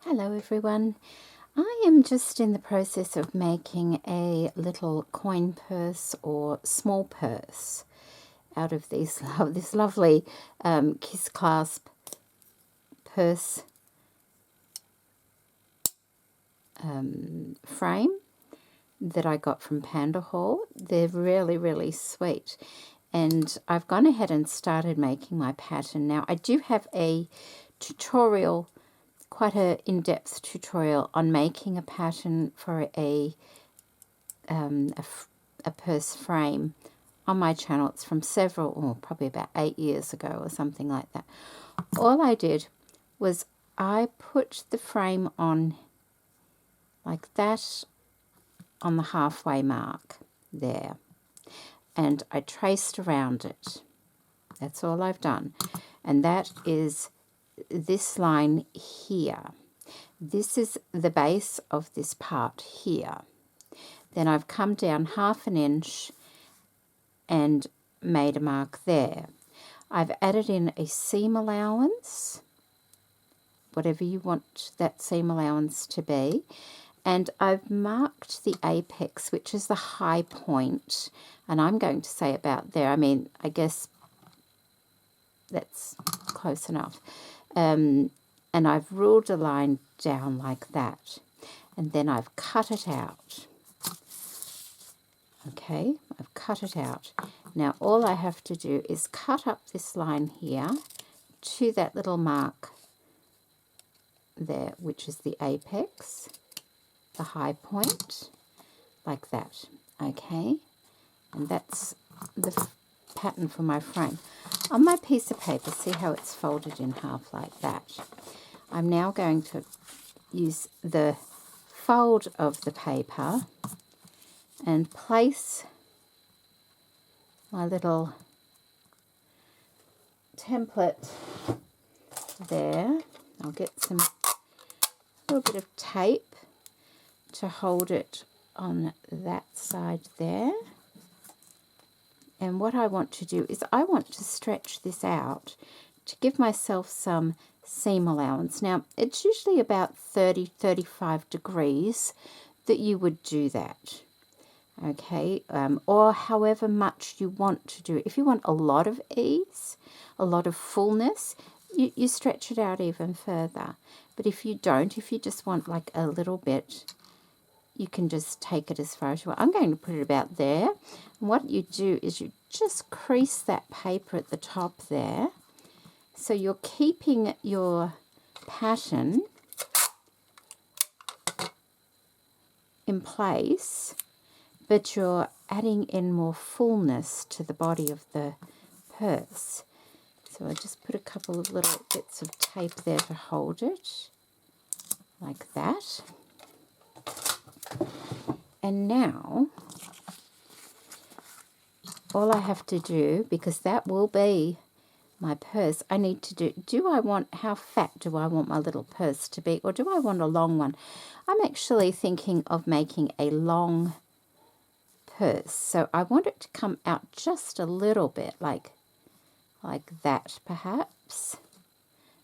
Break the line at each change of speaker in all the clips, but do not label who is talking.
Hello everyone. I am just in the process of making a little coin purse or small purse out of this lovely kiss clasp purse frame that I got from Pandahall. They're really sweet, and I've gone ahead and started making my pattern. Now I do have a tutorial, quite a in-depth tutorial on making a pattern for a purse frame on my channel. It's from probably about 8 years ago or something like that. All I did was I put the frame on like that on the halfway mark there, and I traced around it. That's all I've done, and that is this line here. This is the base of this part here. Then I've come down 1/2 inch and made a mark there. I've added in a seam allowance, whatever you want that seam allowance to be, and I've marked the apex, which is the high point, and I'm going to say about there. I mean, I guess that's close enough. And I've ruled a line down like that, and then I've cut it out. Okay, I've cut it out. Now all I have to do is cut up this line here to that little mark there, which is the apex, the high point, like that. Okay, and that's the pattern for my frame. On my piece of paper, see how it's folded in half like that. I'm now going to use the fold of the paper and place my little template there. I'll get a little bit of tape to hold it on that side there. And what I want to do is I want to stretch this out to give myself some seam allowance. Now, it's usually about 30-35 degrees that you would do that. Okay, or however much you want to do. If you want a lot of ease, a lot of fullness, you stretch it out even further. But if you don't, if you just want like a little bit, you can just take it as far as you want. I'm going to put it about there. And what you do is you just crease that paper at the top there. So you're keeping your pattern in place, but you're adding in more fullness to the body of the purse. So I just put a couple of little bits of tape there to hold it, like that. And now, all I have to do, because that will be my purse, I need to how fat do I want my little purse to be, or do I want a long one? I'm actually thinking of making a long purse, so I want it to come out just a little bit, like that perhaps.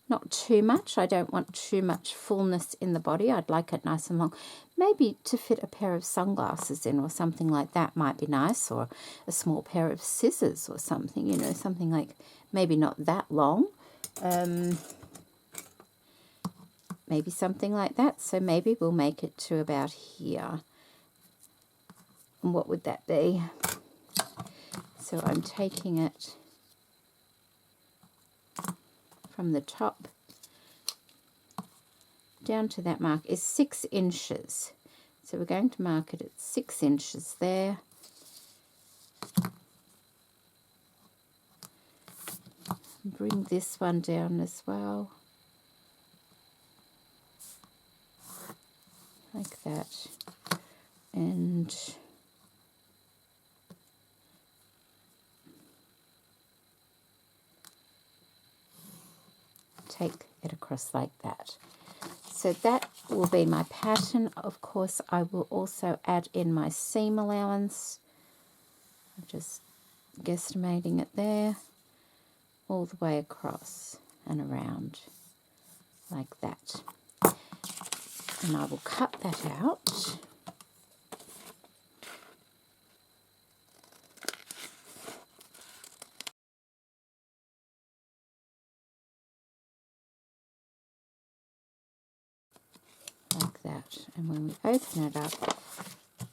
Not too much. I don't want too much fullness in the body. I'd like it nice and long. Maybe to fit a pair of sunglasses in or something like that might be nice, or a small pair of scissors or something, you know, something like maybe not that long. Maybe something like that. So maybe we'll make it to about here. And what would that be? So I'm taking it from the top down to that mark is 6 inches. So we're going to mark it at 6 inches there. Bring this one down as well, like that, and take it across like that. So that will be my pattern. Of course, I will also add in my seam allowance. I'm just guesstimating it there, all the way across and around like that. And I will cut that out. Like that. And when we open it up,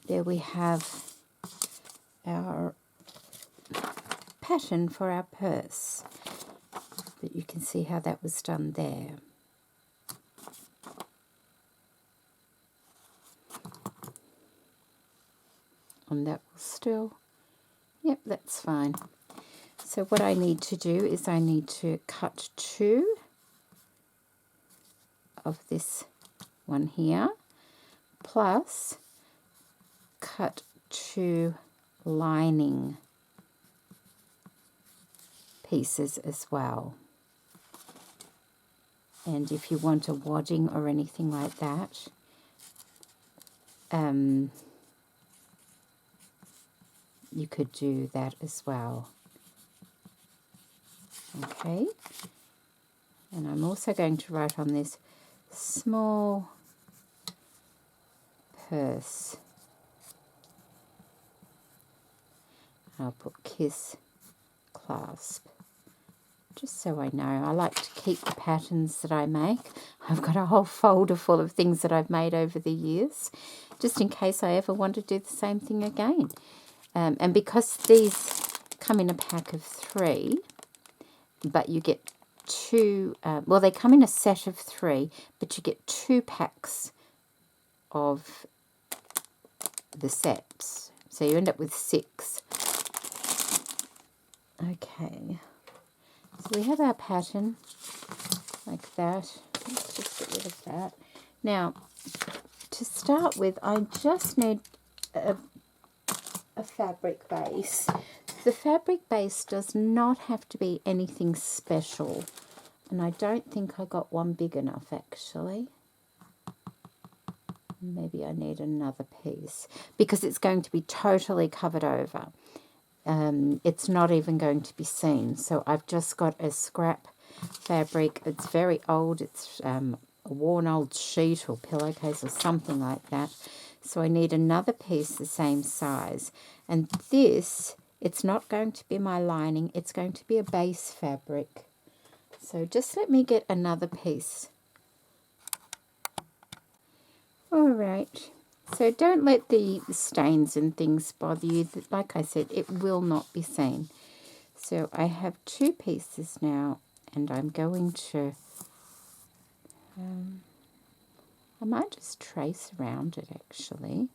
there we have our pattern for our purse. But you can see how that was done there. And that will still, yep, that's fine. So what I need to do is I need to cut 2 of this one here, plus cut 2 lining pieces as well. And if you want a wadding or anything like that, you could do that as well. Okay, and I'm also going to write on this small purse. I'll put kiss clasp, just so I know. I like to keep the patterns that I make. I've got a whole folder full of things that I've made over the years, just in case I ever want to do the same thing again. And because these come in a pack of 3, but you get 2, well, they come in a set of 3, but you get 2 packs of the sets. So you end up with 6. Okay. So we have our pattern like that. Let's just get rid of that. Now, to start with, I just need a fabric base. The fabric base does not have to be anything special, and I don't think I got one big enough actually. Maybe I need another piece because it's going to be totally covered over. It's not even going to be seen, so I've just got a scrap fabric. It's very old. It's a worn old sheet or pillowcase or something like that. So I need another piece the same size. And this, it's not going to be my lining. It's going to be a base fabric. So just let me get another piece. All right. So don't let the stains and things bother you. Like I said, it will not be seen. So I have 2 pieces now, and I'm going to... I might just trace around it actually,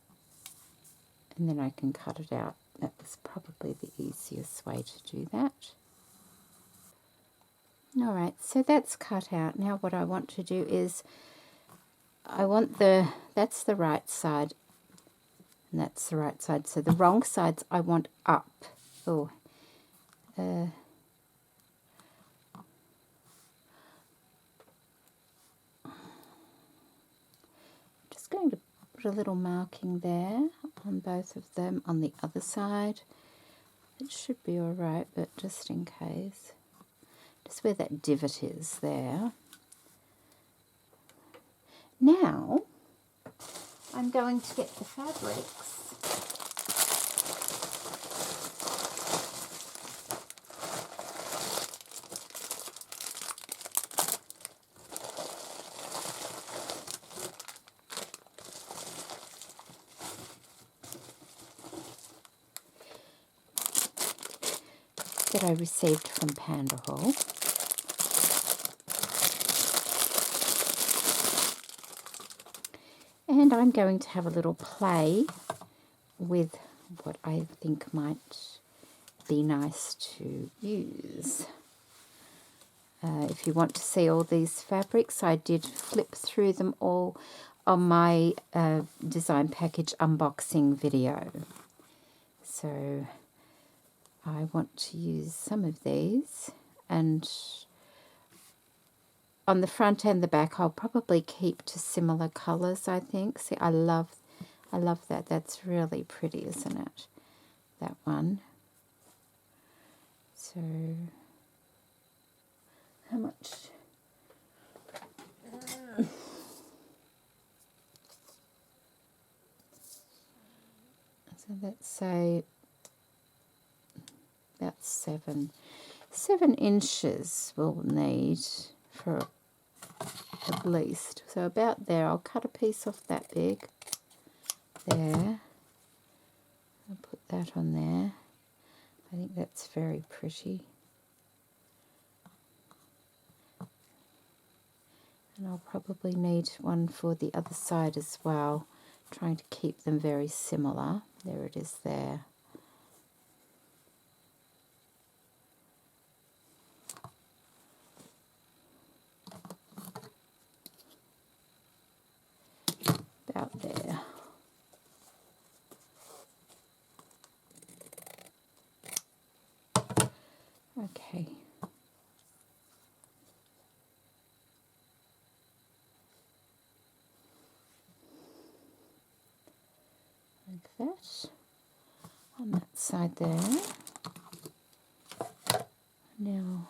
and then I can cut it out. That was probably the easiest way to do that. Alright, so that's cut out. Now what I want to do is, that's the right side, and that's the right side. So the wrong sides I want up. Oh, going to put a little marking there on both of them on the other side. It should be all right, but just in case, just where that divot is there. Now I'm going to get the fabrics. That I received from Pandahall. And I'm going to have a little play with what I think might be nice to use. If you want to see all these fabrics, I did flip through them all on my design package unboxing video. So I want to use some of these, and on the front and the back I'll probably keep to similar colours, I think. See, I love that. That's really pretty, isn't it? That one. So how much? let's say about 7 inches we'll need for at least. So about there, I'll cut a piece off that big. There. I'll put that on there. I think that's very pretty. And I'll probably need one for the other side as well, trying to keep them very similar. There it is there. About there. Okay. Like that. On that side there. Now,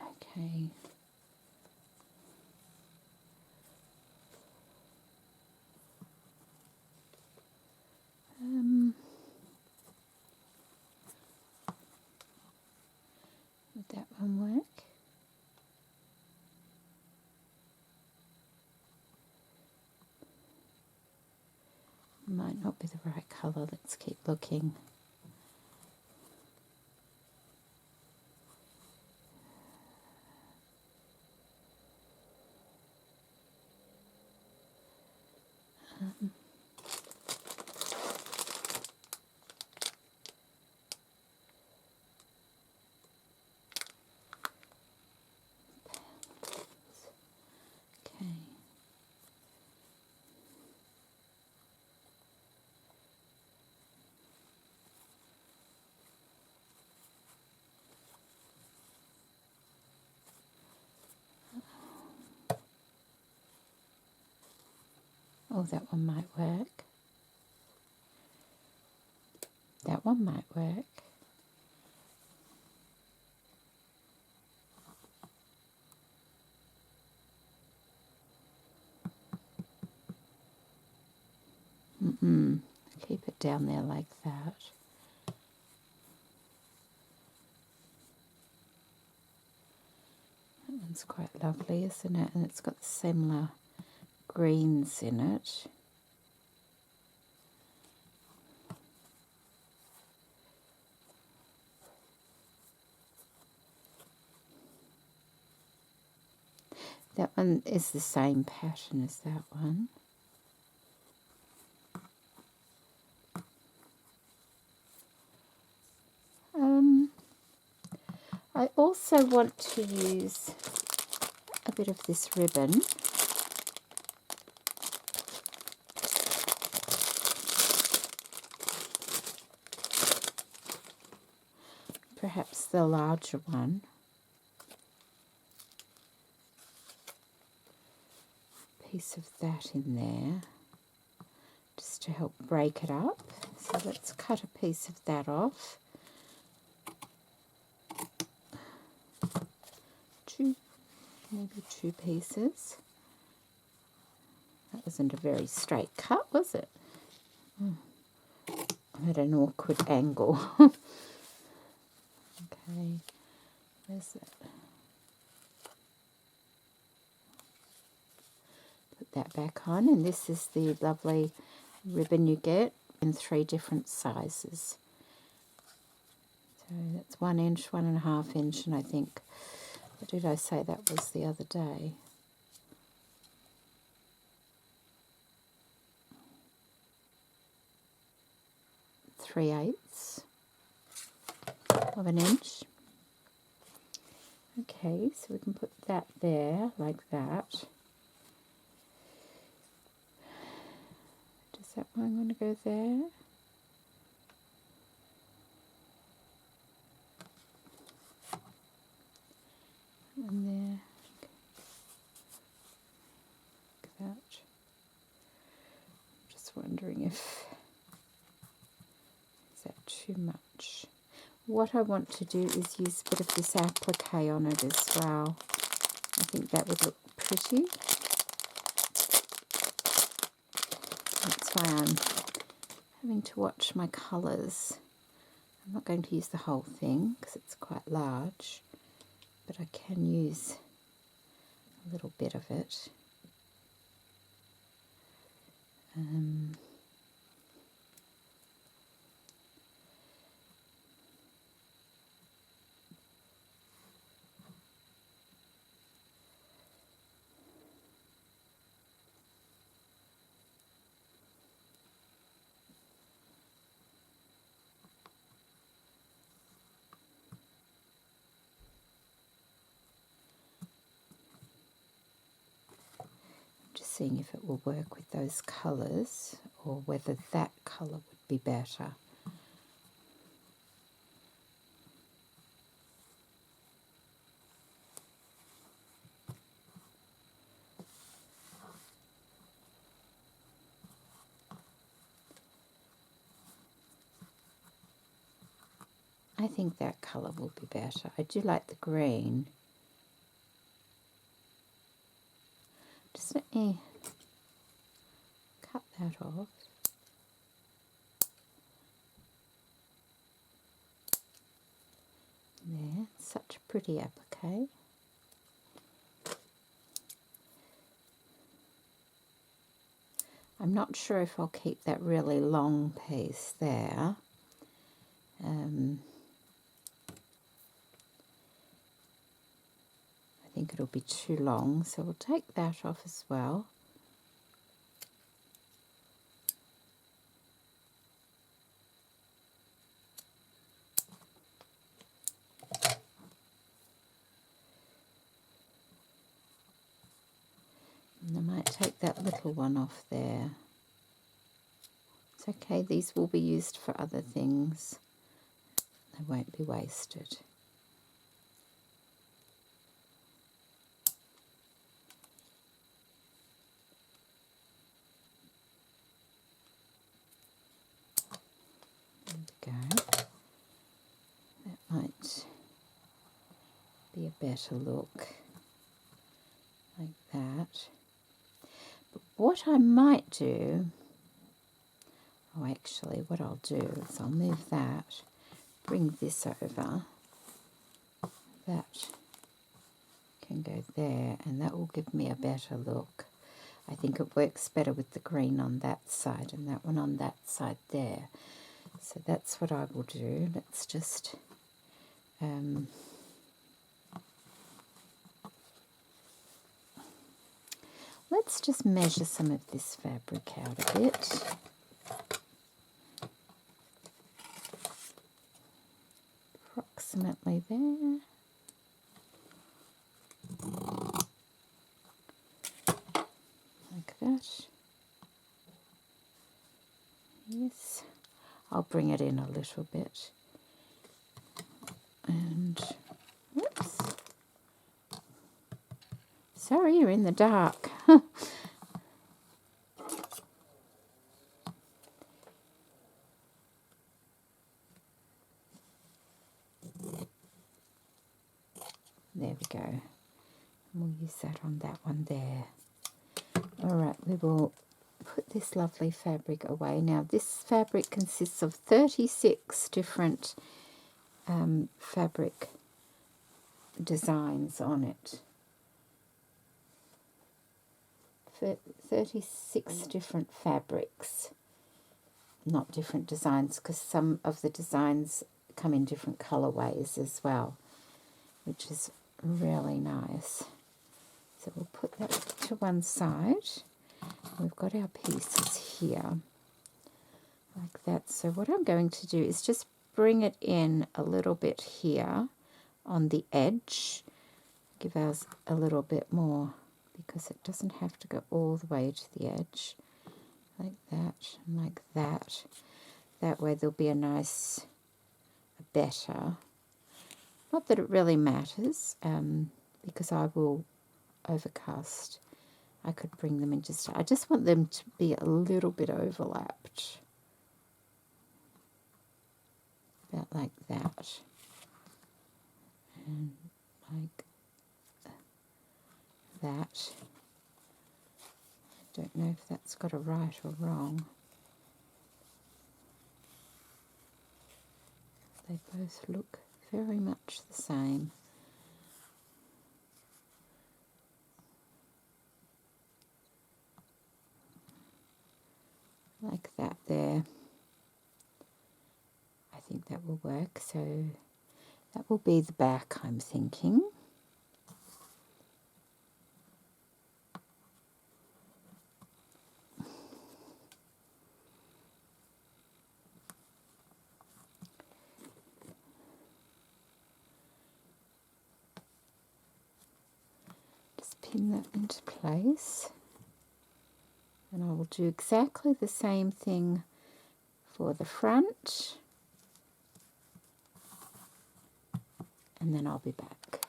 okay. Would that one work? Might not be the right colour. Let's keep looking. Okay. Oh, that one might work. That one might work. Keep it down there like that. That one's quite lovely, isn't it? And it's got similar greens in it. That one is the same pattern as that one. I also want to use a bit of this ribbon. Perhaps the larger one. Piece of that in there, just to help break it up. So let's cut a piece of that off. Maybe 2 pieces. That wasn't a very straight cut, was it? I'm at an awkward angle. Okay, where's it? Put that back on, and this is the lovely ribbon you get in 3 different sizes. So that's 1 inch, 1.5 inch, and I think, what did I say that was the other day? 3/8 of an inch. Okay, so we can put that there like that. Does that one want to go there? And there. Like that. Just wondering if, is that too much? what I want to do is use a bit of this applique on it as well. I think that would look pretty. That's why I'm having to watch my colours. I'm not going to use the whole thing because it's quite large, but I can use a little bit of it. Just seeing if it will work with those colours or whether that colour would be better. I think that colour will be better. I do like the green. Just let me cut that off. There, such a pretty applique. I'm not sure if I'll keep that really long piece there. I think it'll be too long, so we'll take that off as well. And I might take that little one off there. It's okay, these will be used for other things. They won't be wasted. There we go. That might be a better look, like that. But what I might do, oh actually what I'll do is I'll move that, bring this over, that can go there, and that will give me a better look. I think it works better with the green on that side and that one on that side there. So that's what I will do. Let's just measure some of this fabric out a bit. Approximately there. Like that. Yes. I'll bring it in a little bit. And, whoops. Sorry, you're in the dark. There we go. We'll use that on that one there. Alright, we will put this lovely fabric away. Now this fabric consists of 36 different fabric designs on it. 36 different fabrics, not different designs, because some of the designs come in different colorways as well, which is really nice. So we'll put that to one side. We've got our pieces here, like that. So what I'm going to do is just bring it in a little bit here on the edge, give us a little bit more, because it doesn't have to go all the way to the edge, like that and like that. That way there'll be a nice, better, not that it really matters, because I will overcast. I could bring them in just, I just want them to be a little bit overlapped. about like that, and like that. I don't know if that's got a right or wrong. They both look very much the same. Like that there. I think that will work. So that will be the back, I'm thinking. Just pin that into place. And I will do exactly the same thing for the front. And then I'll be back.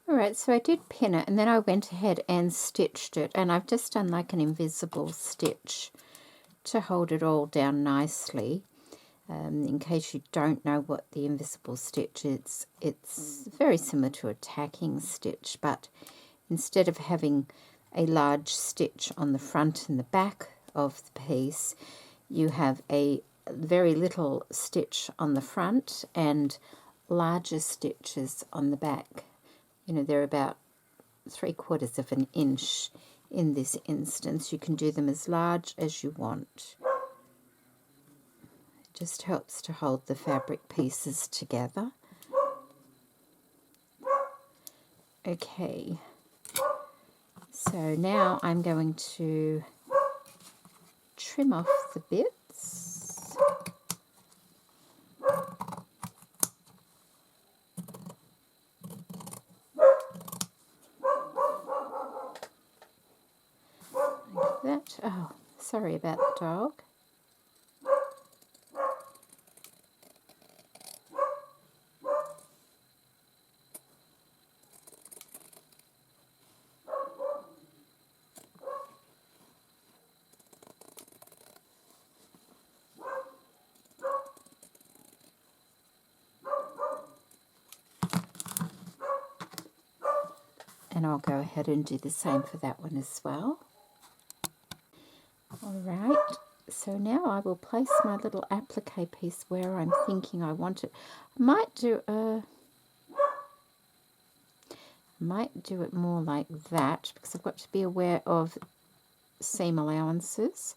Alright, so I did pin it and then I went ahead and stitched it, and I've just done like an invisible stitch to hold it all down nicely. In case you don't know what the invisible stitch is, it's very similar to a tacking stitch, but instead of having a large stitch on the front and the back of the piece, you have a very little stitch on the front and larger stitches on the back. You know, they're about 3/4 of an inch in this instance. You can do them as large as you want. It just helps to hold the fabric pieces together. Okay, so now I'm going to trim off the bits. Like that. Oh, sorry about the dog. And I'll go ahead and do the same for that one as well. Alright, so now I will place my little applique piece where I'm thinking I want it. I might do it more like that, because I've got to be aware of seam allowances.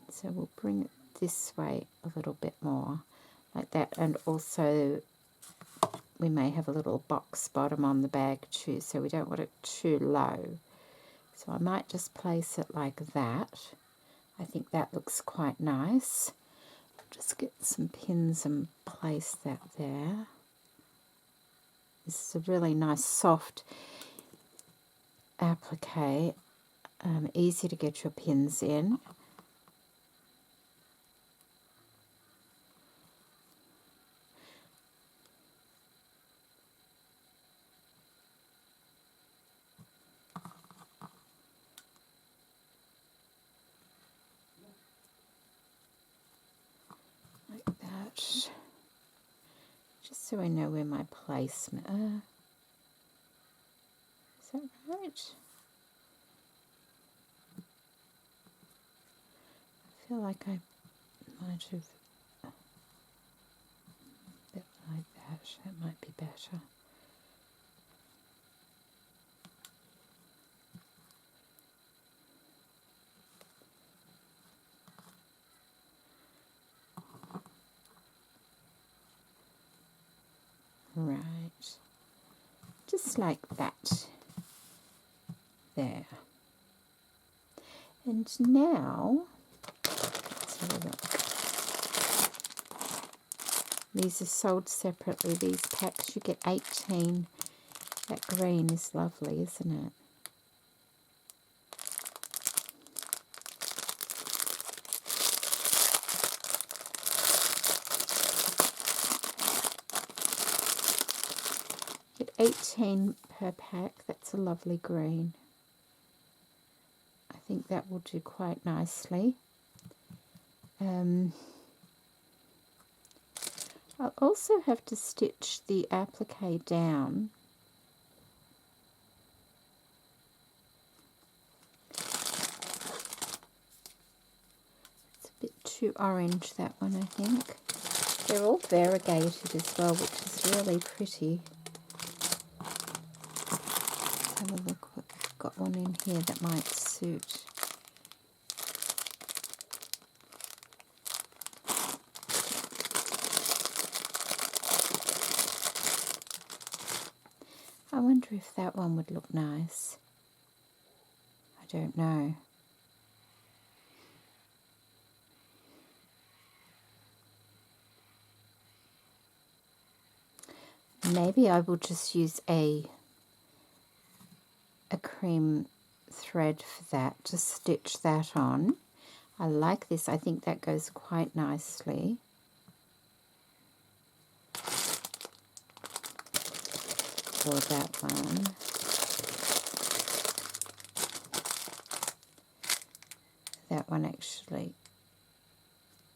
So we'll bring it this way a little bit more, like that, and also we may have a little box bottom on the bag too, so we don't want it too low. So I might just place it like that. I think that looks quite nice. Just get some pins and place that there. This is a really nice soft applique, easy to get your pins in. Like that. Just so I know where my placement is. Is that right? I feel like I might have a bit like that. That might be better. Right, just like that, there. And now, let's have a look. These are sold separately, these packs. You get 18. That green is lovely, isn't it? Get 18 per pack. That's a lovely green. I think that will do quite nicely. I'll also have to stitch the applique down. It's a bit too orange, that one, I think. They're all variegated as well, which is really pretty. Let's have a look. I've got one in here that might suit. I wonder if that one would look nice. I don't know. Maybe I will just use a cream thread for that, to stitch that on. I like this. I think that goes quite nicely. For that one. That one actually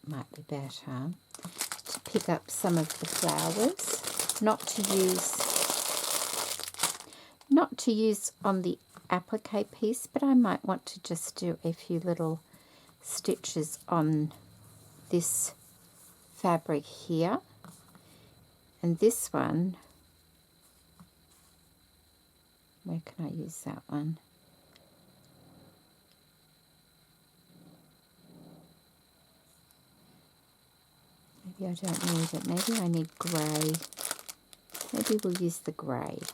might be better. To pick up some of the flowers, not to use on the applique piece, but I might want to just do a few little stitches on this fabric here. And this one, where can I use that one? Maybe I don't need it. Maybe I need grey. Maybe we'll use the grey. Is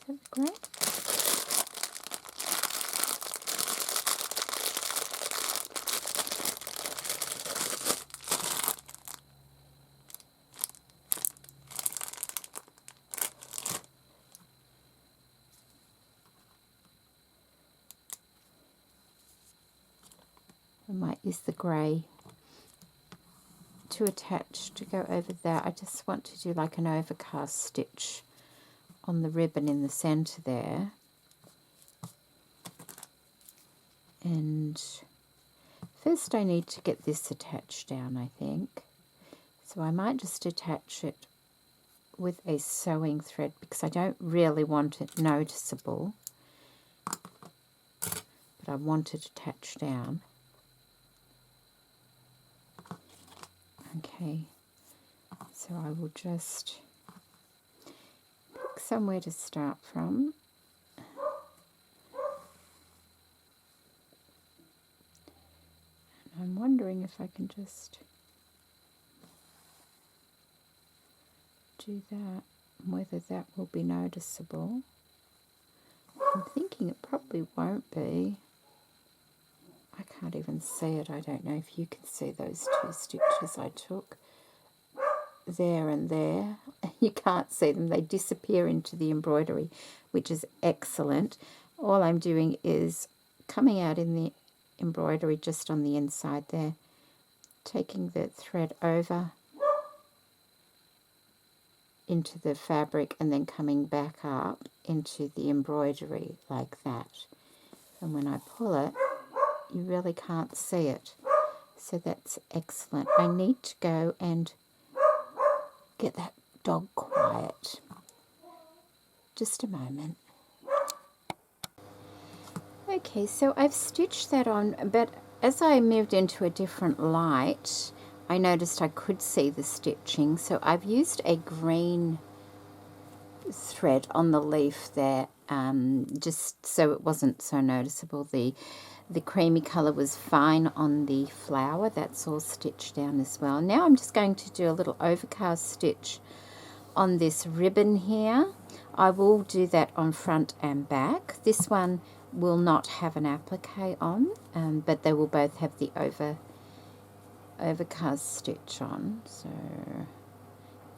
that grey? I might use the grey to attach, to go over there. I just want to do like an overcast stitch on the ribbon in the centre there. And first I need to get this attached down, I think. So I might just attach it with a sewing thread because I don't really want it noticeable, but I want it attached down. Okay, so I will just pick somewhere to start from. And I'm wondering if I can just do that, whether that will be noticeable. I'm thinking it probably won't be. I can't even see it. I don't know if you can see those two stitches I took there and there. You can't see them. They disappear into the embroidery, which is excellent. All I'm doing is coming out in the embroidery just on the inside there, taking the thread over into the fabric and then coming back up into the embroidery like that. And when I pull it, you really can't see it. So that's excellent. I need to go and get that dog quiet. Just a moment. Okay, so I've stitched that on, but as I moved into a different light, I noticed I could see the stitching. So I've used a green thread on the leaf there, just so it wasn't so noticeable. The creamy colour was fine on the flower. That's all stitched down as well. Now I'm just going to do a little overcast stitch on this ribbon here. I will do that on front and back. This one will not have an applique on, but they will both have the overcast stitch on. So,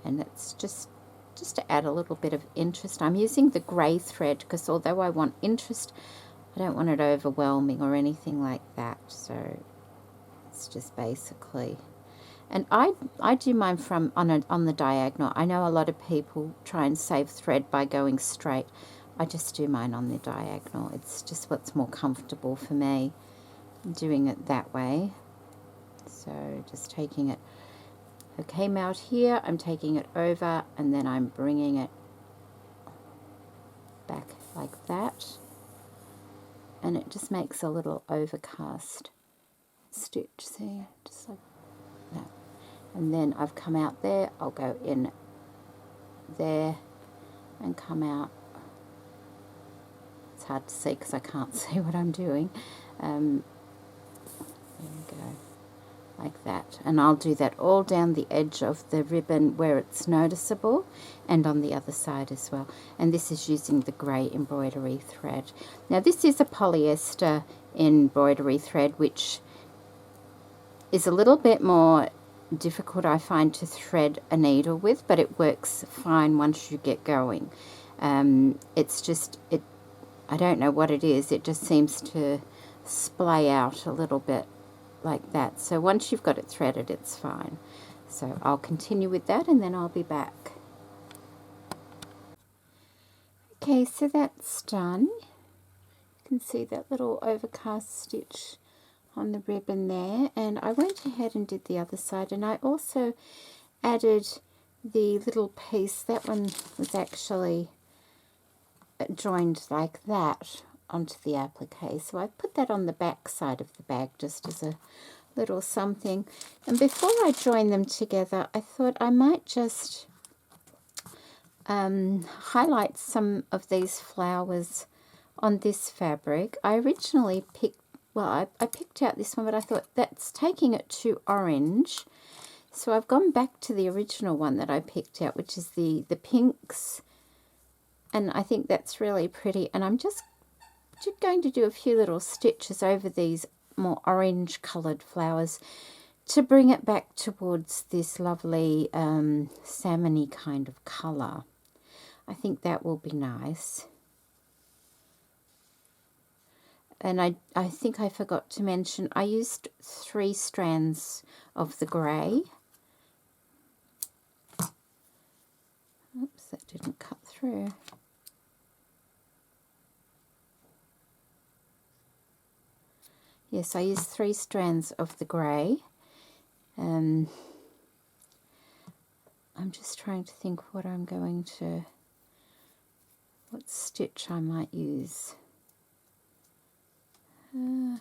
and it's just to add a little bit of interest. I'm using the grey thread because although I want interest, I don't want it overwhelming or anything like that. So it's just basically, and I do mine from on the diagonal. I know a lot of people try and save thread by going straight. I just do mine on the diagonal. It's just what's more comfortable for me, doing it that way. So just taking it, it came out here, I'm taking it over, and then I'm bringing it back like that, and it just makes a little overcast stitch, see, just like that. And then I've come out there, I'll go in there and come out. It's hard to see because I can't see what I'm doing. There we go, like that. And I'll do that all down the edge of the ribbon where it's noticeable, and on the other side as well. And this is using the grey embroidery thread. Now this is a polyester embroidery thread, which is a little bit more difficult, I find, to thread a needle with, but it works fine once you get going. It's just, I don't know what it is, it just seems to splay out a little bit like that. So once you've got it threaded, it's fine. So I'll continue with that and then I'll be back. Okay, so that's done. You can see that little overcast stitch on the ribbon there, and I went ahead and did the other side, and I also added the little piece. That one was actually joined like that onto the applique, so I put that on the back side of the bag just as a little something. And before I join them together, I thought I might just highlight some of these flowers on this fabric. I originally picked, well, I picked out this one, but I thought that's taking it too orange. So I've gone back to the original one that I picked out, which is the pinks. And I think that's really pretty. And I'm just going to do a few little stitches over these more orange coloured flowers to bring it back towards this lovely salmon-y kind of colour. I think that will be nice. And I think I forgot to mention, I used 3 strands of the grey. Oops, that didn't cut through. Yes, I used 3 strands of the grey. I'm just trying to think what I'm going to, what stitch I might use. I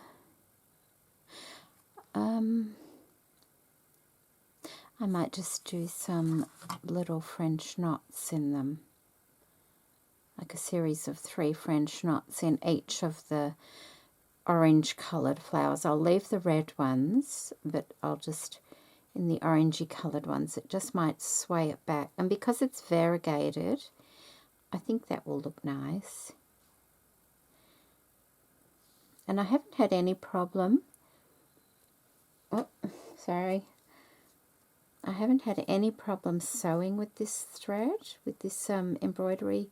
might just do some little French knots in them, like a series of 3 French knots in each of the orange coloured flowers. I'll leave the red ones, but I'll just, in the orangey coloured ones, it just might sway it back. And because it's variegated, I think that will look nice. And I haven't had any problem. Oh, sorry. I haven't had any problem sewing with this thread, with this embroidery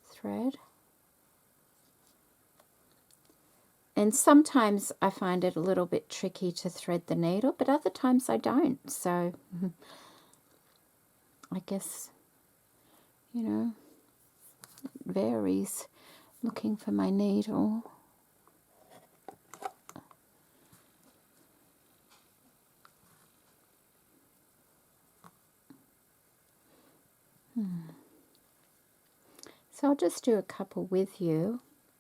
thread. And sometimes I find it a little bit tricky to thread the needle, but other times I don't. So I guess, you know, it varies. Looking for my needle. So I'll just do a couple with you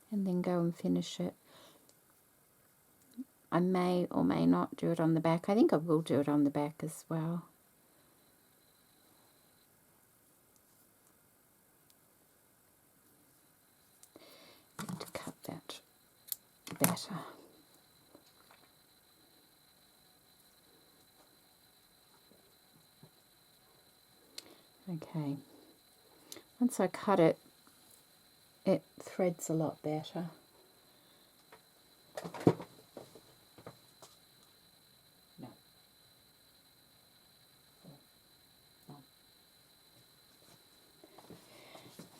and then go and finish it. I may or may not do it on the back. I think I will do it on the back as well. I need to cut that better. Okay. Once I cut it, it threads a lot better. No. No.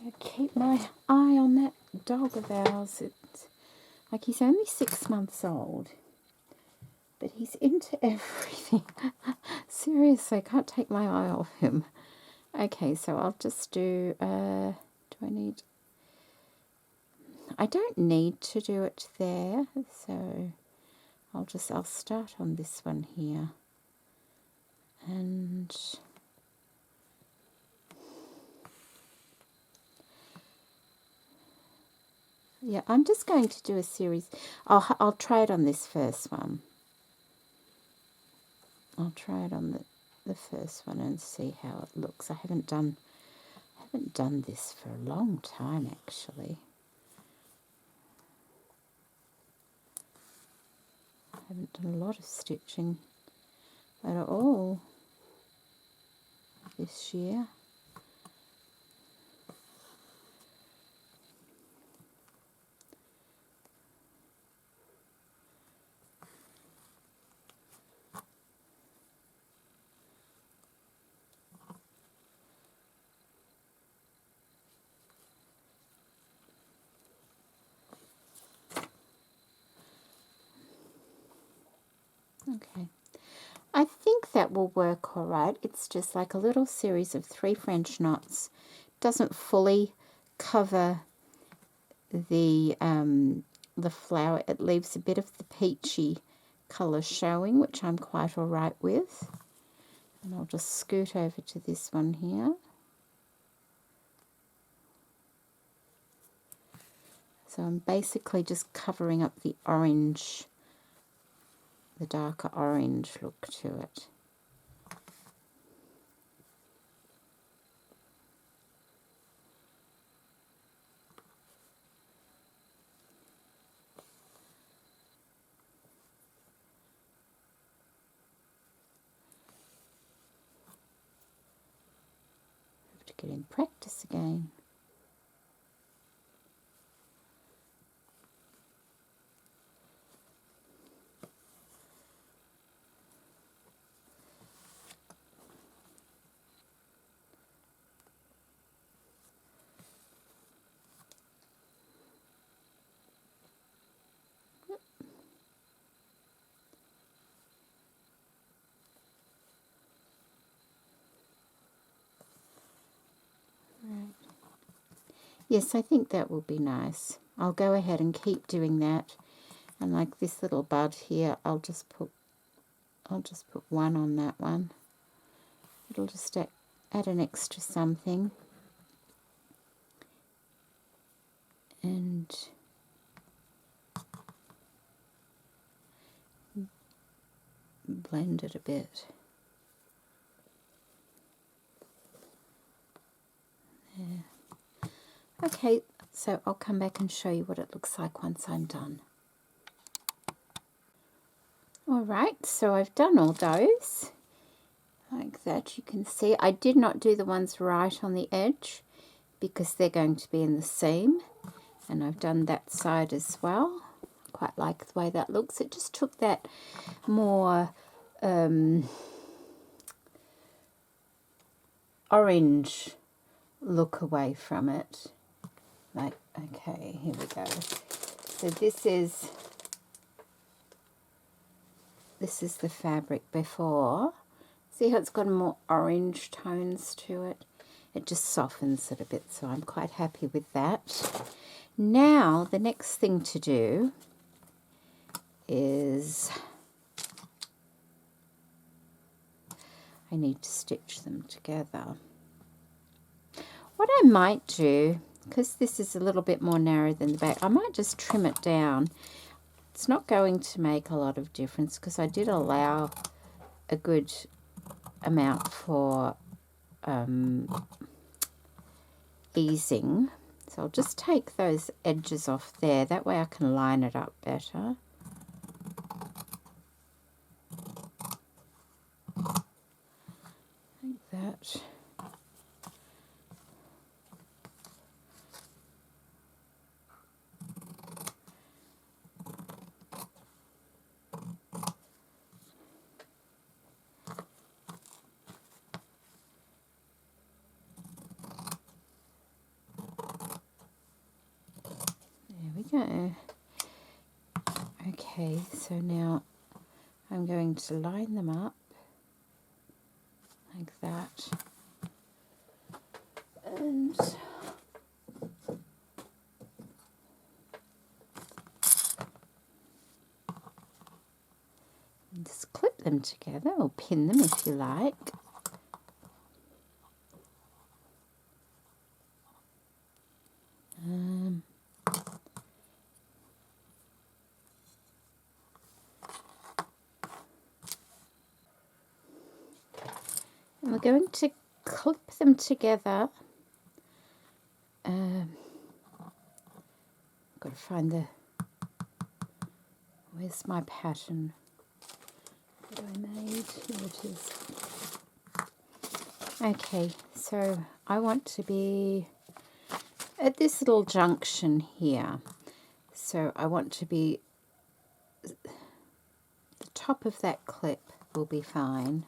I keep my eye on that dog of ours. It's like he's only 6 months old, but he's into everything. Seriously, I can't take my eye off him. Okay, so I'll just do, do I need I don't need to do it there, so I'll start on this one here, and yeah, I'm just going to do a series. I'll try it on this first one. I'll try it on the first one and see how it looks. I haven't done this for a long time, actually. I haven't done a lot of stitching at all this year. Okay, I think that will work all right. It's just like a little series of 3 French knots. Doesn't fully cover the flower. It leaves a bit of the peachy colour showing, which I'm quite all right with. And I'll just scoot over to this one here. So I'm basically just covering up the orange, the darker orange look to it. Have to get in practice again. Yes, I think that will be nice. I'll go ahead and keep doing that. And like this little bud here, I'll just put one on that one. It'll just add an extra something. And blend it a bit. There. Okay, so I'll come back and show you what it looks like once I'm done. Alright, so I've done all those. Like that, you can see. I did not do the ones right on the edge because they're going to be in the seam. And I've done that side as well. Quite like the way that looks. It just took that more orange look away from it. Like, okay, here we go. So this is the fabric before. See how it's got more orange tones to it? It just softens it a bit, so I'm quite happy with that. Now, the next thing to do is I need to stitch them together. What I might do, because this is a little bit more narrow than the back, I might just trim it down. It's not going to make a lot of difference because I did allow a good amount for easing. So I'll just take those edges off there. That way I can line it up better. Like that. Go. Okay, so now I'm going to line them up like that, and them together, or pin them if you like. And we're going to clip them together. Got to find where's my pattern that I made? Here it is. Okay, so I want to be at this little junction here. So I want to be, the top of that clip will be fine.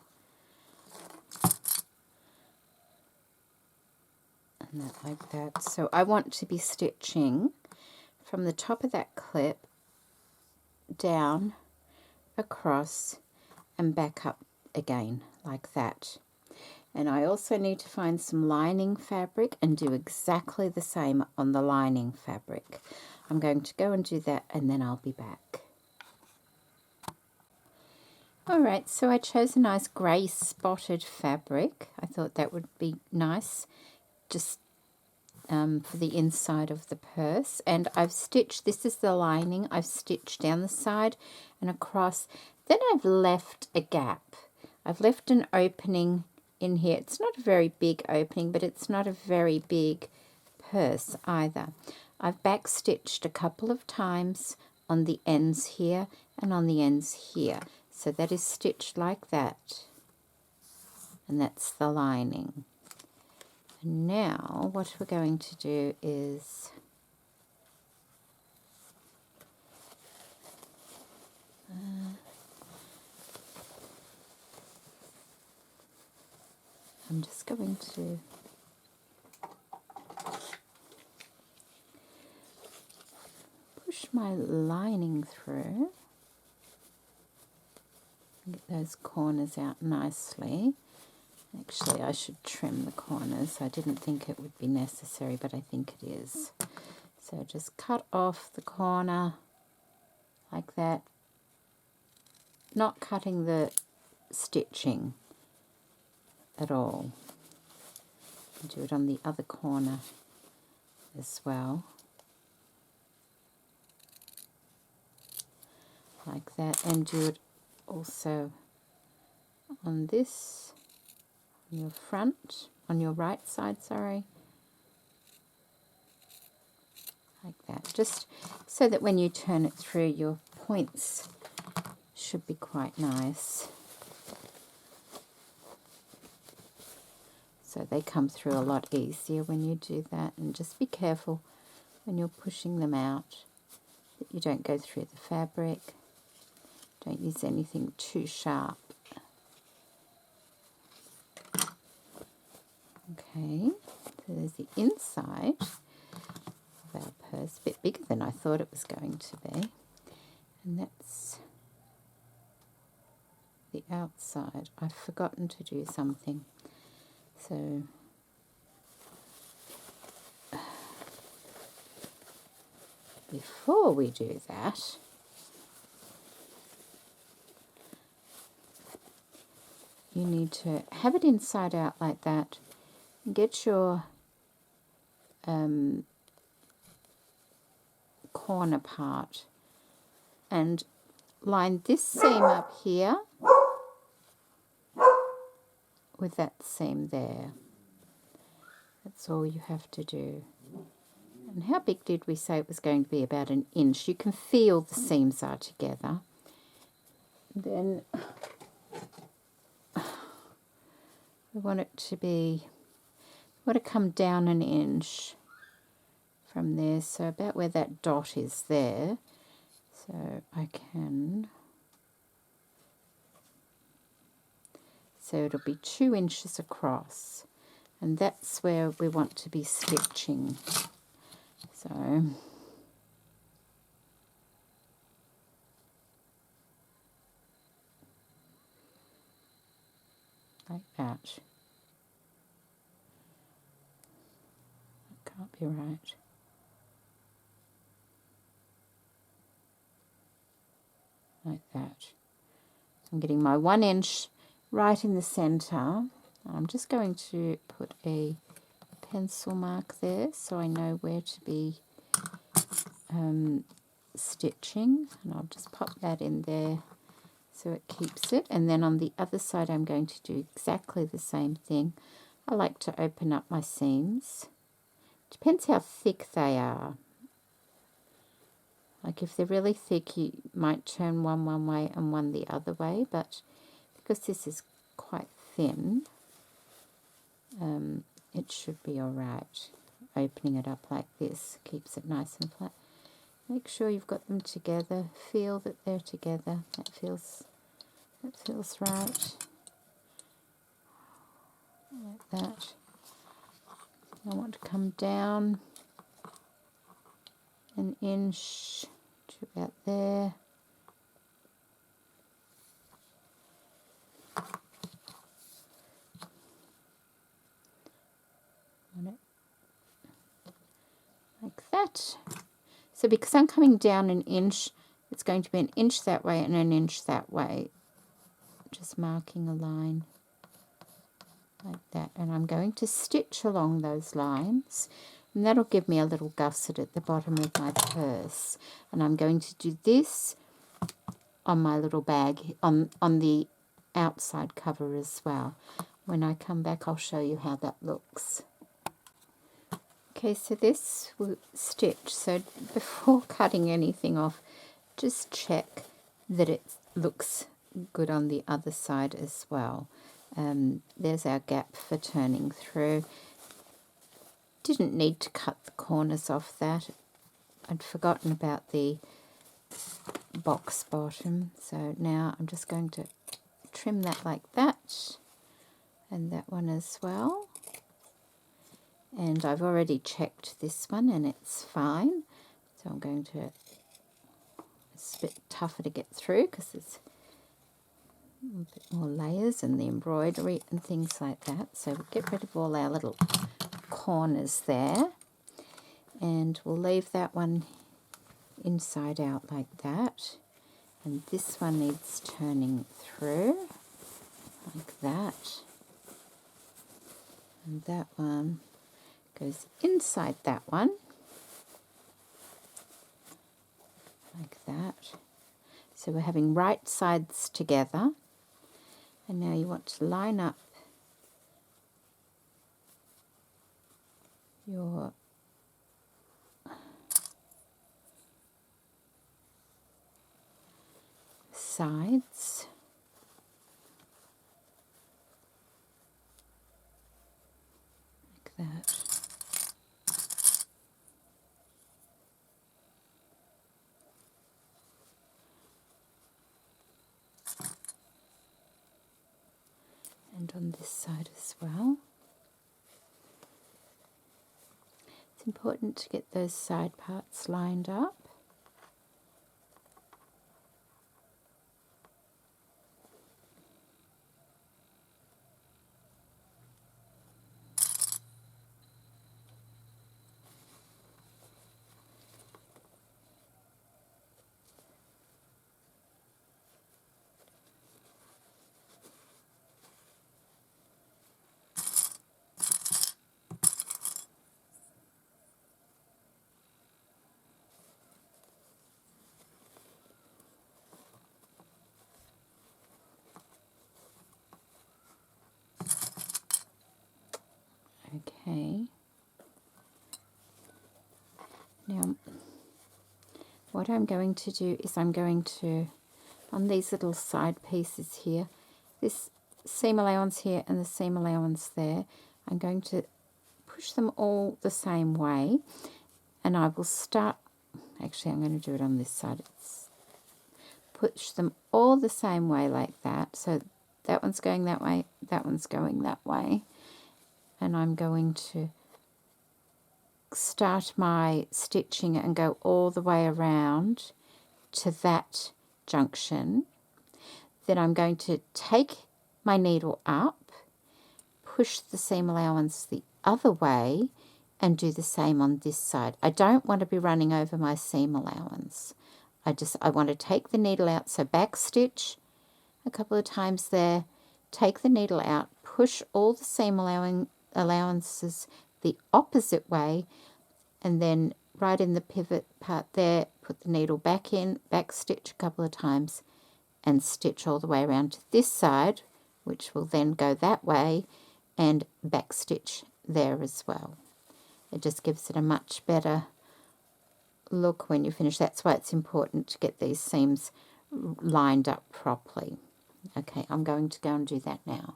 And that like that. So I want to be stitching from the top of that clip down, across, and back up again like that. And I also need to find some lining fabric and do exactly the same on the lining fabric. I'm going to go and do that, and then I'll be back. Alright, so I chose a nice grey spotted fabric. I thought that would be nice just for the inside of the purse. And I've stitched, this is the lining, I've stitched down the side and across. Then I've left a gap. I've left an opening in here. It's not a very big opening, but it's not a very big purse either. I've back stitched a couple of times on the ends here and on the ends here. So that is stitched like that. And that's the lining. And now what we're going to do is I'm just going to push my lining through. Get those corners out nicely. Actually, I should trim the corners. I didn't think it would be necessary, but I think it is. So just cut off the corner like that. Not cutting the stitching at all. Do it on the other corner as well. Like that. And do it also on this, on your front, on your right side, sorry. Like that. Just so that when you turn it through, your points should be quite nice. So they come through a lot easier when you do that. And just be careful when you're pushing them out that you don't go through the fabric. Don't use anything too sharp. Okay, so there's the inside of our purse, a bit bigger than I thought it was going to be. And that's the outside. I've forgotten to do something. So before we do that, you need to have it inside out like that. Get your corner part and line this seam up here with that seam there. That's all you have to do. And how big did we say it was going to be? About an inch. You can feel the seams are together. Then we want it to be, want to come down an inch from there, so about where that dot is there. So I can, so it'll be 2 inches across, and that's where we want to be stitching. So like that. That can't be right. Like that. I'm getting my 1 inch right in the center. I'm just going to put a pencil mark there so I know where to be stitching, and I'll just pop that in there so it keeps it. And then on the other side I'm going to do exactly the same thing. I like to open up my seams. Depends how thick they are. Like if they're really thick, you might turn one way and one the other way, but because this is quite thin, it should be all right. Opening it up like this keeps it nice and flat. Make sure you've got them together. Feel that they're together. That feels right. Like that. I want to come down 1 inch to about there. Like that. So because I'm coming down 1 inch, it's going to be 1 inch that way and 1 inch that way. Just marking a line like that. And I'm going to stitch along those lines. And that'll give me a little gusset at the bottom of my purse. And I'm going to do this on my little bag, on the outside cover as well. When I come back, I'll show you how that looks. Okay, so this will stitch. So before cutting anything off, just check that it looks good on the other side as well. There's our gap for turning through. Didn't need to cut the corners off that. I'd forgotten about the box bottom. So now I'm just going to trim that like that, and that one as well. And I've already checked this one and it's fine. So I'm going to, it's a bit tougher to get through because there's a bit more layers and the embroidery and things like that. So we'll get rid of all our little corners there. And we'll leave that one inside out like that. And this one needs turning through like that. And that one goes inside that one, like that. So we're having right sides together. And now you want to line up your sides. Like that. And on this side as well. It's important to get those side parts lined up. Okay. Now, what I'm going to do is I'm going to, on these little side pieces here, this seam allowance here and the seam allowance there, I'm going to push them all the same way, and I will start, actually I'm going to do it on this side. Push them all the same way like that. So that one's going that way, that one's going that way. And I'm going to start my stitching and go all the way around to that junction. Then I'm going to take my needle up, push the seam allowance the other way, and do the same on this side. I don't want to be running over my seam allowance. I want to take the needle out, so back stitch a couple of times there, take the needle out, push all the seam allowances the opposite way, and then right in the pivot part there, put the needle back in, back stitch a couple of times, and stitch all the way around to this side, which will then go that way, and back stitch there as well. It just gives it a much better look when you finish. That's why it's important to get these seams lined up properly. Okay, I'm going to go and do that now.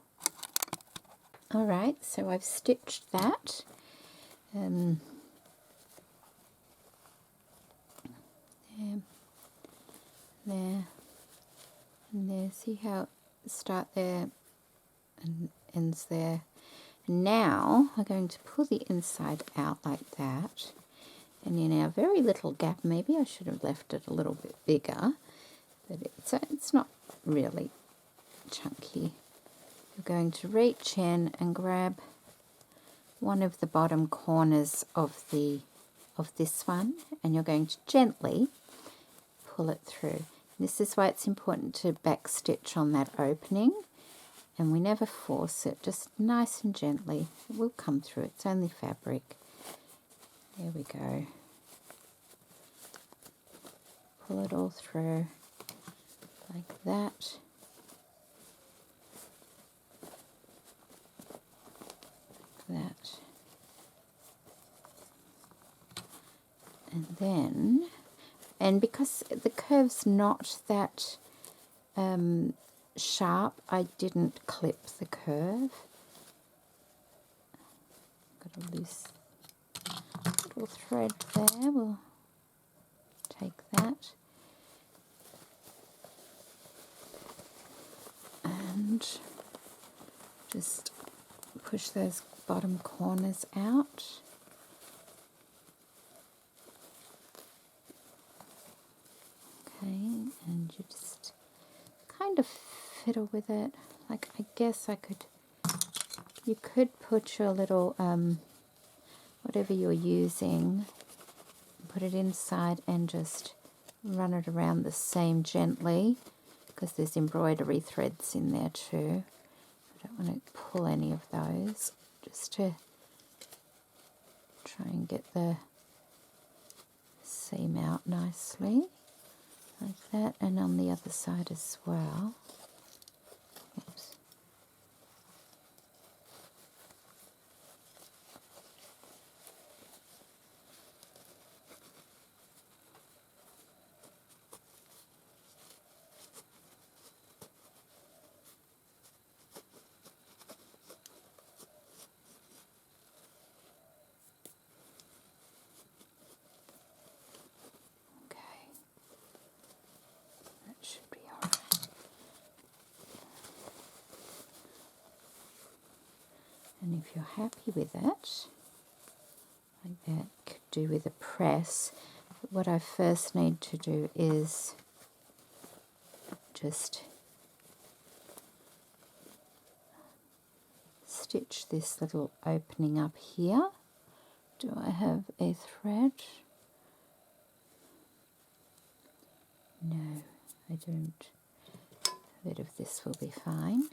Alright, so I've stitched that. There, there, and there. See how it starts there and ends there. Now I'm going to pull the inside out like that, and in our very little gap, maybe I should have left it a little bit bigger, but it's not really chunky. You're going to reach in and grab one of the bottom corners of this one, and you're going to gently pull it through. This is why it's important to back stitch on that opening, and we never force it, just nice and gently. It will come through, it's only fabric. There we go. Pull it all through like that. Like that. And then, and because the curve's not that sharp, I didn't clip the curve. Got a loose little thread there. We'll take that and just push those bottom corners out. Okay, and you just kind of fiddle with it. Like, I guess you could put your little, whatever you're using, put it inside and just run it around the seam gently, because there's embroidery threads in there too. I don't want to pull any of those, just to try and get the seam out nicely. Like that, and on the other side as well. Oops. Should be alright. And if you're happy with it, like that, could do with a press. But what I first need to do is just stitch this little opening up here. Do I have a thread? No, I don't. A bit of this will be fine.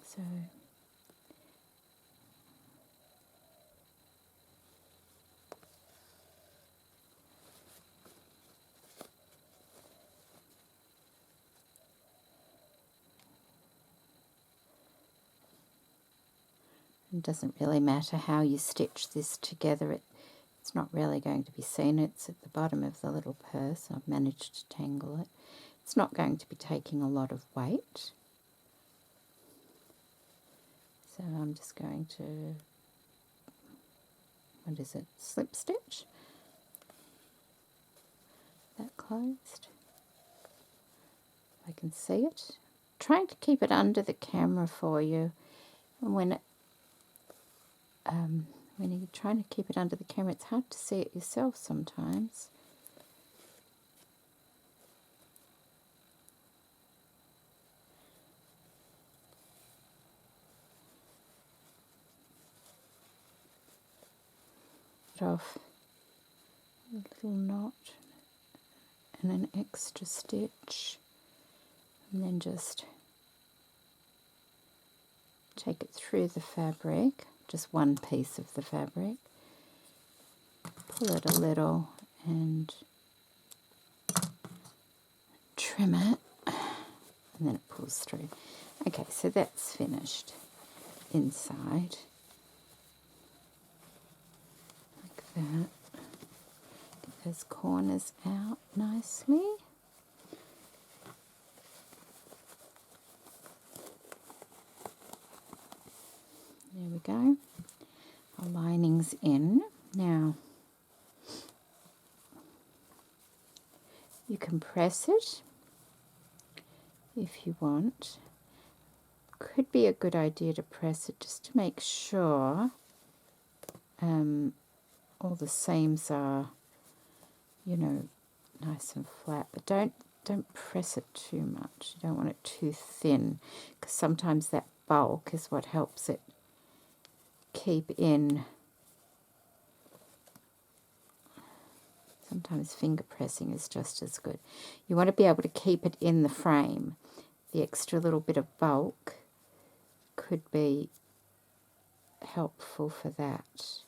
So it doesn't really matter how you stitch this together. It's not really going to be seen. It's at the bottom of the little purse. I've managed to tangle it. It's not going to be taking a lot of weight. So I'm just going to, what is it, slip stitch? That closed. I can see it. Trying to keep it under the camera for you. And when you're trying to keep it under the camera, it's hard to see it yourself sometimes. cut off a little knot and an extra stitch, and then just take it through the fabric, just one piece of the fabric, pull it a little and trim it, and then it pulls through. Okay, so that's finished inside, like that. Get those corners out nicely. There we go. Our lining's in. Now, you can press it if you want. Could be a good idea to press it just to make sure all the seams are, you know, nice and flat. But don't press it too much. You don't want it too thin, because sometimes that bulk is what helps it keep in. Sometimes finger pressing is just as good. You want to be able to keep it in the frame. The extra little bit of bulk could be helpful for that.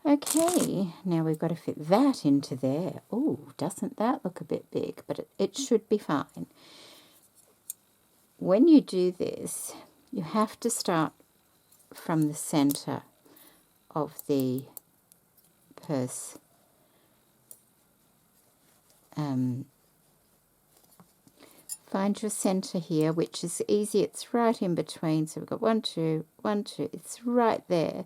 Okay, now we've got to fit that into there. Oh, doesn't that look a bit big? But it should be fine. When you do this, you have to start from the center of the purse. Find your center here, which is easy. It's right in between. So we've got 1, 2, 1, 2. It's right there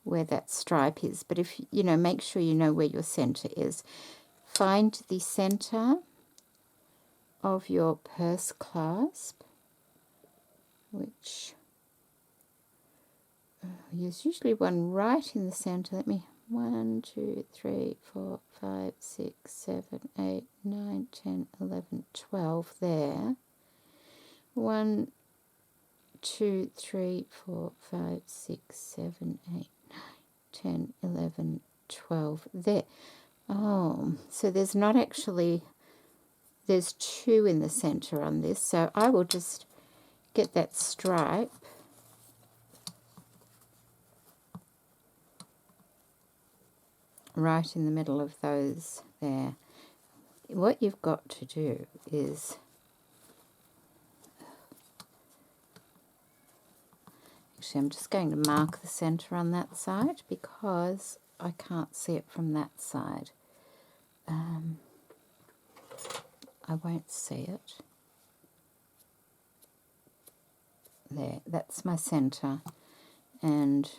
where that stripe is. But if you know, make sure you know where your center is. Find the center of your purse clasp, which there's usually one right in the center. Let me 1, 2, 3, 4, 5, 6, 7, 8, 9, 10, 11, 12 there. 1, 2, 3, 4, 5, 6, 7, 8, 9, 10, 11, 12 there. Oh, so there's not actually, there's 2 in the center on this, so I will just get that stripe right in the middle of those there. What you've got to do is, actually I'm just going to mark the center on that side because I can't see it from that side. I won't see it. There, that's my center, and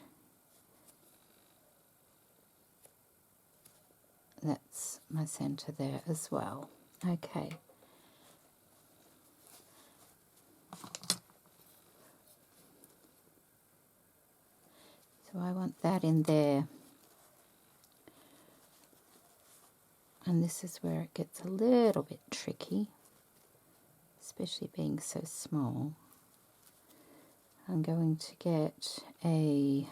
that's my center there as well. Okay. So I want that in there. And this is where it gets a little bit tricky, especially being so small. I'm going to get my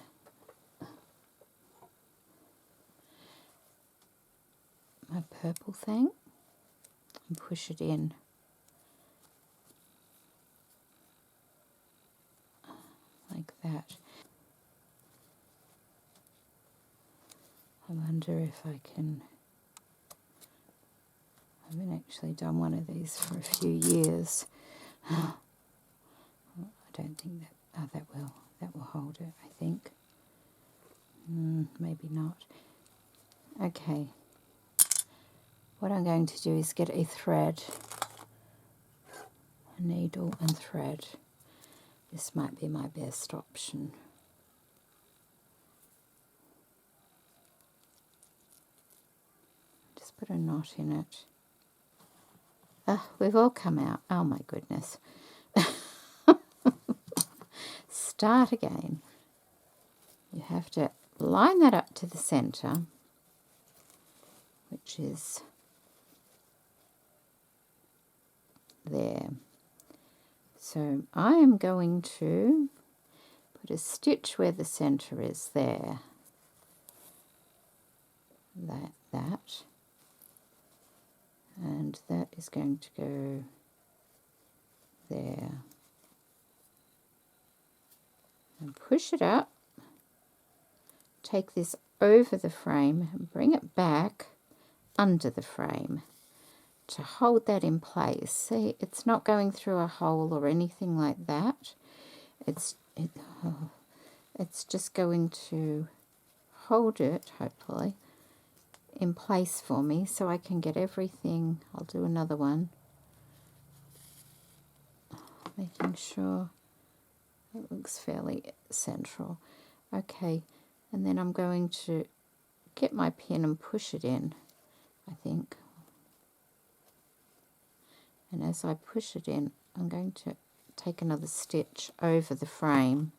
purple thing and push it in like that. I wonder if I can, I haven't actually done one of these for a few years. I don't think that, oh, that will hold it, I think. Maybe not. Okay. What I'm going to do is get a thread, a needle and thread. This might be my best option. Just put a knot in it. We've all come out. Oh my goodness. Start again. You have to line that up to the center, which is there. So I am going to put a stitch where the center is there. That. And that is going to go there. And push it up. Take this over the frame and bring it back under the frame to hold that in place. See, it's not going through a hole or anything like that. It's just going to hold it, hopefully, in place for me so I can get everything. I'll do another one, making sure it looks fairly central. Okay, and then I'm going to get my pin and push it in, I think. And as I push it in, I'm going to take another stitch over the frame,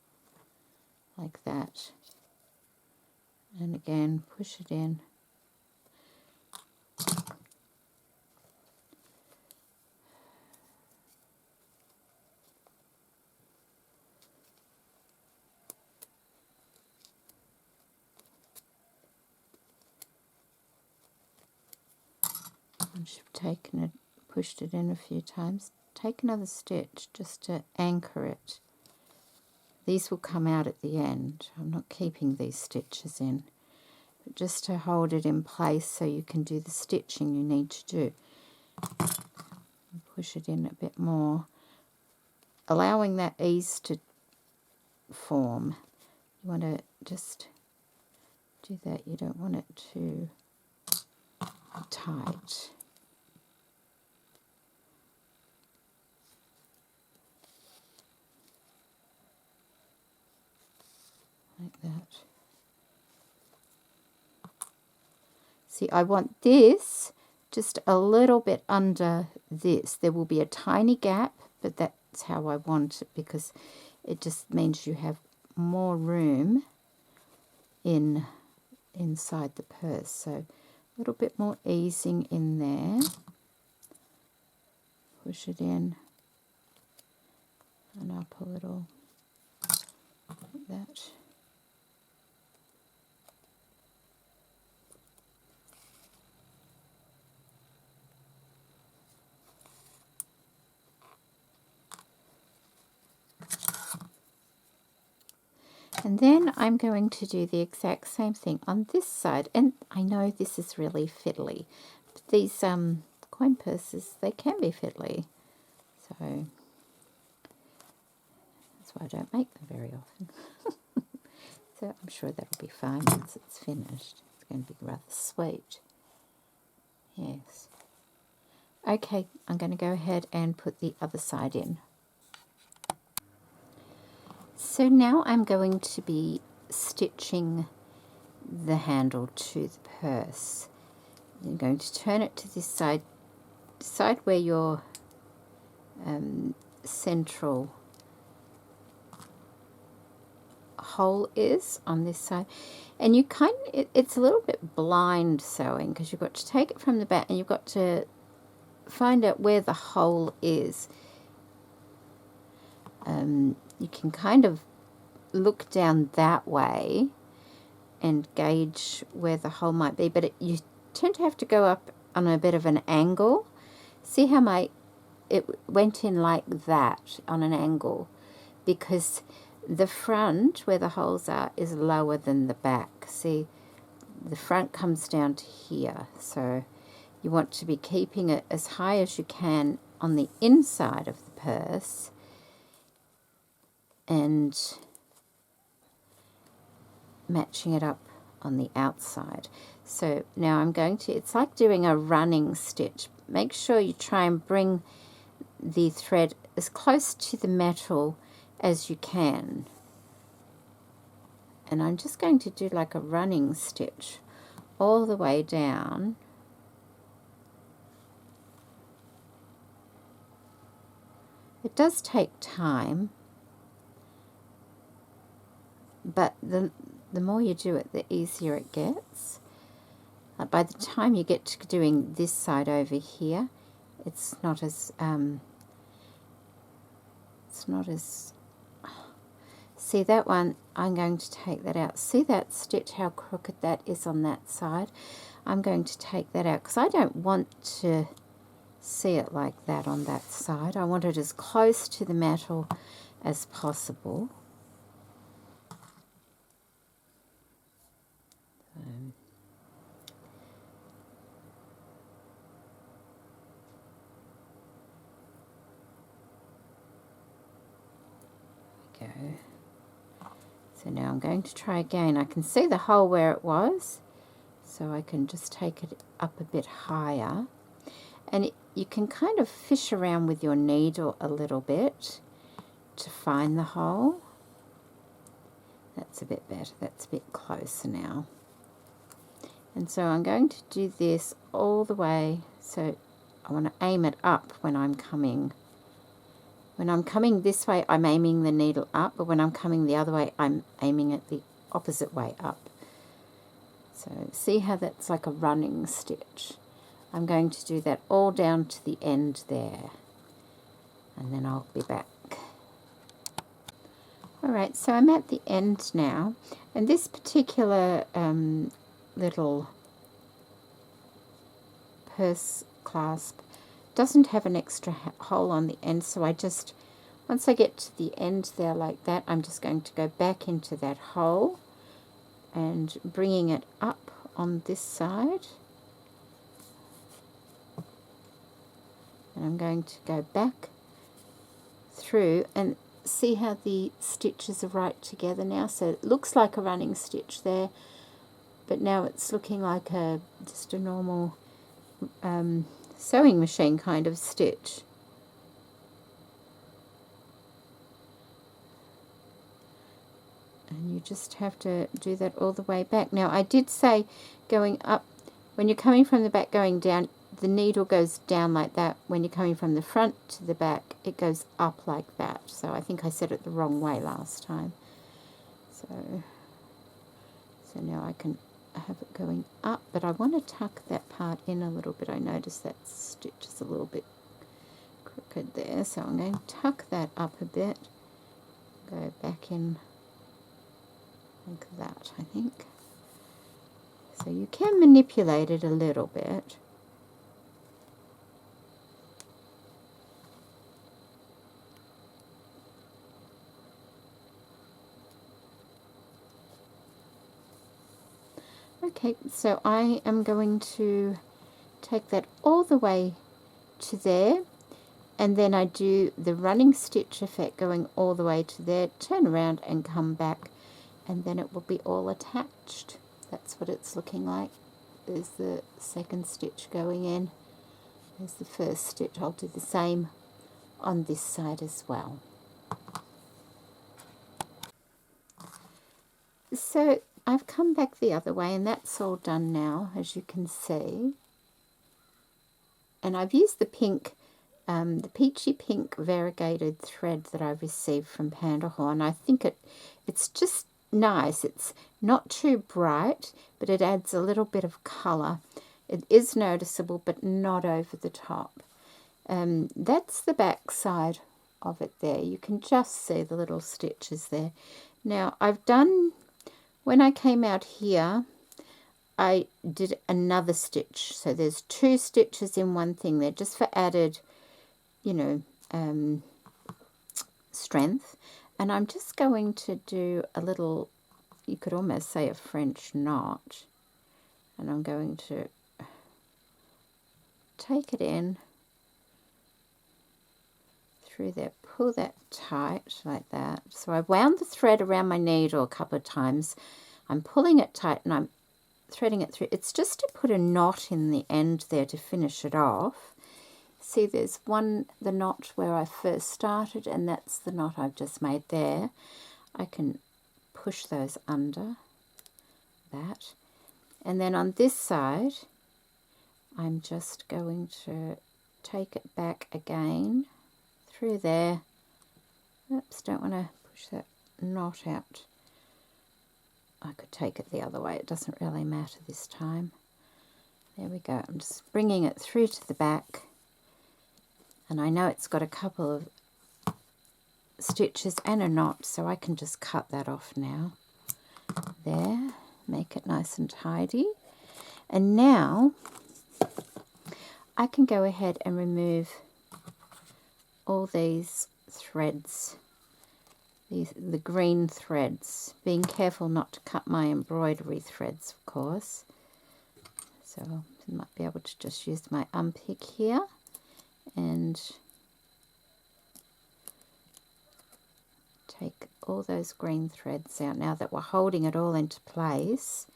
like that. And again, push it in. Once you've taken it, pushed it in a few times, take another stitch just to anchor it. These will come out at the end. I'm not keeping these stitches in, but just to hold it in place so you can do the stitching you need to do. Push it in a bit more, allowing that ease to form. You want to just do that. You don't want it too tight. Like that. See, I want this just a little bit under this. There will be a tiny gap, but that's how I want it because it just means you have more room inside the purse. So a little bit more easing in there. Push it in and up a little, like that. And then I'm going to do the exact same thing on this side. And I know this is really fiddly, but these coin purses, they can be fiddly. So that's why I don't make them very often. So I'm sure that'll be fine once it's finished. It's going to be rather sweet. Yes. Okay, I'm going to go ahead and put the other side in. So now I'm going to be stitching the handle to the purse. You're going to turn it to this side, decide where your central hole is on this side, and you it's a little bit blind sewing because you've got to take it from the back and you've got to find out where the hole is. You can kind of look down that way and gauge where the hole might be, but you tend to have to go up on a bit of an angle. See how it went in like that on an angle, because the front where the holes are is lower than the back. See, the front comes down to here, so you want to be keeping it as high as you can on the inside of the purse and matching it up on the outside. So now I'm going to, it's like doing a running stitch. Make sure you try and bring the thread as close to the metal as you can. And I'm just going to do like a running stitch all the way down. It does take time, but the more you do it, the easier it gets. By the time you get to doing this side over here, it's not as it's not as... See that one, I'm going to take that out. See that stitch, how crooked that is on that side? I'm going to take that out because I don't want to see it like that on that side. I want it as close to the metal as possible. Go. So now I'm going to try again. I can see the hole where it was, so I can just take it up a bit higher. And you can kind of fish around with your needle a little bit to find the hole. That's a bit better. That's a bit closer now. And so I'm going to do this all the way. So I want to aim it up when I'm coming. When I'm coming this way, I'm aiming the needle up, but when I'm coming the other way, I'm aiming it the opposite way up. So see how that's like a running stitch? I'm going to do that all down to the end there, and then I'll be back. Alright, so I'm at the end now, and this particular little purse clasp doesn't have an extra hole on the end, so I just, once I get to the end there like that, I'm just going to go back into that hole and bringing it up on this side. And I'm going to go back through and see how the stitches are right together now. So it looks like a running stitch there, but now it's looking like just a normal sewing machine kind of stitch. And you just have to do that all the way back. Now I did say going up, when you're coming from the back going down, the needle goes down like that. When you're coming from the front to the back, it goes up like that. So I think I said it the wrong way last time. So now I can have it going up, but I want to tuck that part in a little bit. I noticed that stitch is a little bit crooked there, so I'm going to tuck that up a bit, go back in like that, I think. So you can manipulate it a little bit. Okay, so I am going to take that all the way to there, and then I do the running stitch effect going all the way to there, turn around and come back, and then it will be all attached. That's what it's looking like. There's the second stitch going in. There's the first stitch. I'll do the same on this side as well. So I've come back the other way, and that's all done now, as you can see. And I've used the pink, the peachy pink variegated thread that I received from Pandahall, and I think it's just nice. It's not too bright, but it adds a little bit of colour. It is noticeable, but not over the top. That's the back side of it there. You can just see the little stitches there. Now, I've done, when I came out here, I did another stitch. So there's 2 stitches in one thing there, just for added, you know, strength. And I'm just going to do a little, you could almost say a French knot. And I'm going to take it in through there, pull that tight like that. So I've wound the thread around my needle a couple of times. I'm pulling it tight and I'm threading it through. It's just to put a knot in the end there to finish it off. See, there's the knot where I first started, and that's the knot I've just made there. I can push those under that. And then on this side, I'm just going to take it back again through there. Oops, don't want to push that knot out. I could take it the other way. It doesn't really matter this time. There we go. I'm just bringing it through to the back. And I know it's got a couple of stitches and a knot, so I can just cut that off now. There, make it nice and tidy. And now I can go ahead and remove all these threads, the green threads, being careful not to cut my embroidery threads, of course. So I might be able to just use my unpick here and take all those green threads out now that we're holding it all into place.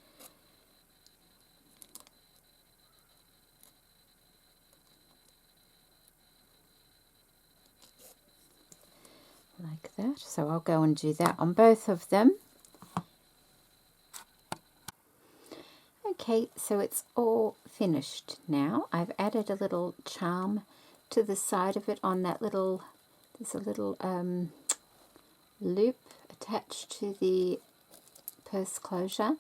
Like that. So I'll go and do that on both of them. Okay, so it's all finished now. I've added a little charm to the side of it on that little, there's a little loop attached to the purse closure.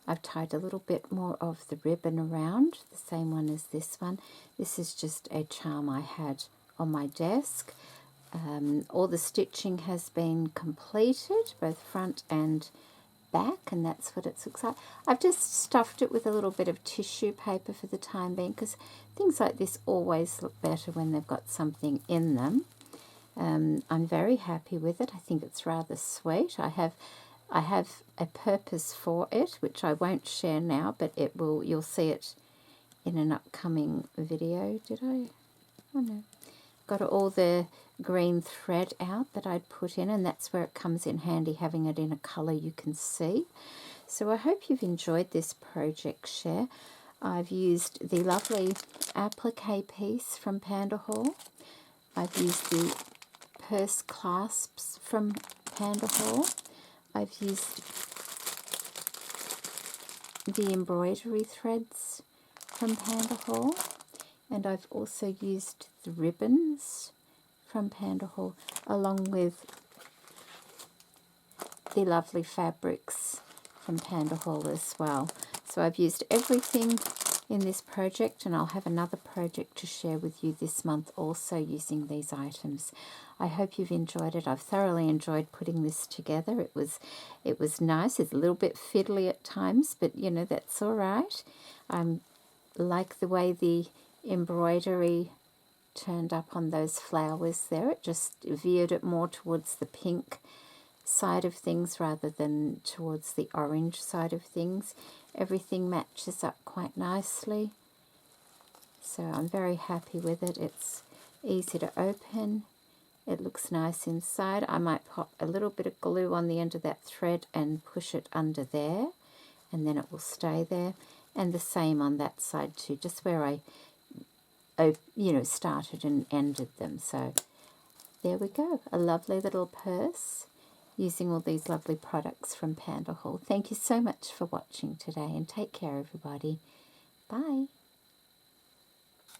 I've tied a little bit more of the ribbon around, the same one as this one. This is just a charm I had on my desk. All the stitching has been completed, both front and back, and that's what it looks like. I've just stuffed it with a little bit of tissue paper for the time being, because things like this always look better when they've got something in them. I'm very happy with it. I think it's rather sweet. I have a purpose for it, which I won't share now, but it will. You'll see it in an upcoming video. Did I? Oh no. Got all the green thread out that I'd put in, and that's where it comes in handy, having it in a colour you can see. So I hope you've enjoyed this project share. I've used the lovely applique piece from Pandahall. I've used the purse clasps from Pandahall. I've used the embroidery threads from Pandahall, and I've also used the ribbons from Pandahall, along with the lovely fabrics from Pandahall as well. So I've used everything in this project, and I'll have another project to share with you this month also using these items. I hope you've enjoyed it. I've thoroughly enjoyed putting this together. It was nice. It's a little bit fiddly at times, but you know, that's all right. I like the way the embroidery turned up on those flowers there. It just veered it more towards the pink side of things rather than towards the orange side of things. Everything matches up quite nicely, so I'm very happy with it. It's easy to open. It looks nice inside. I might pop a little bit of glue on the end of that thread and push it under there, and then it will stay there. And the same on that side too, just where I started and ended them. So there we go, a lovely little purse using all these lovely products from Pandahall. Thank you so much for watching today, and take care everybody. Bye.